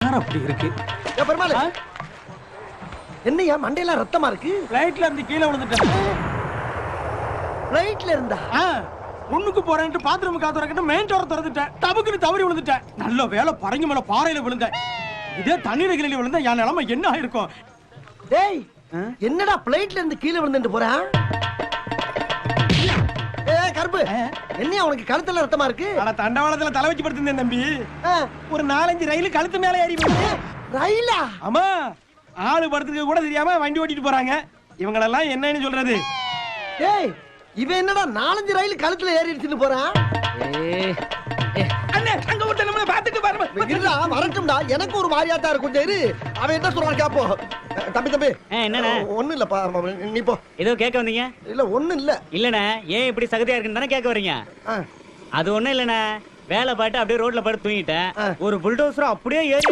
Sir அப்படி இருக்கு. பெருமாள் என்னையா மண்டையெல்லாம் ரத்தமா இருக்கு? ஃளைட்ல இருந்து கீழே விழுந்துட்டேன். ஃளைட்ல இருந்தா? ஒண்ணுக்கு போறேன்ட்டு பாத்ரூம் காத்துறக்கிட்ட மெயின் டோர் திறந்துட்டேன். டபுக்குன்னு தவறி விழுந்துட்டேன். நல்ல வேலை பரங்கி மேல பாறையில விழுந்தேன். இதே தண்ணீர் கிளி விழுந்தா என் நிலைமை என்ன ஆயிருக்கும்? டேய் என்னடா ஃளைட்ல இருந்து கீழே விழுந்துட்டு போறா? கருப்பு என்னையா உனக்கு கழுத்துல ரத்தமா இருக்கு? அட தண்டவாளத்துல தலை வச்சு படுத்திருந்தேன் தம்பி. ஒரு 4-5 ரயில் கழுத்து மேல ஏறி போயிடுச்சு. ரயிலா? ஆமா, ஆளு படுத்துக்க கூட தெரியாம வண்டி ஓட்டிட்டு போறாங்க. இவங்களெல்லாம் என்னன்னு சொல்றது? டேய் இவன் என்னடா 4-5 ரயில் கழுத்துல ஏறிடுச்சுன்னு போறான்? அண்ணே அங்க ஒருத்தன் நம்மள பாத்துட்டு பாரு. இல்ல வரட்டும்டா, எனக்கு ஒரு மாதிரியாட்டா இருக்கும். கொஞ்சம் இரு, அவன் என்ன சொல்றான் கேப்போ. தம்பி என்னண்ணே? ஒண்ணும் இல்லப்பா, நீ போ. ஏதோ கேட்க வந்தீங்க? இல்ல ஒண்ணும் இல்ல. இல்லண்ணே, ஏன் இப்படி சகதியா இருக்குன்னு தானே கேட்க வரீங்க? அது ஒண்ணும் இல்லண்ணே, வேலை பாட்டு அப்படியே ரோட்ல படுத்து தூங்கிட்டேன். ஒரு புல்டோசர் அப்படியே ஏறி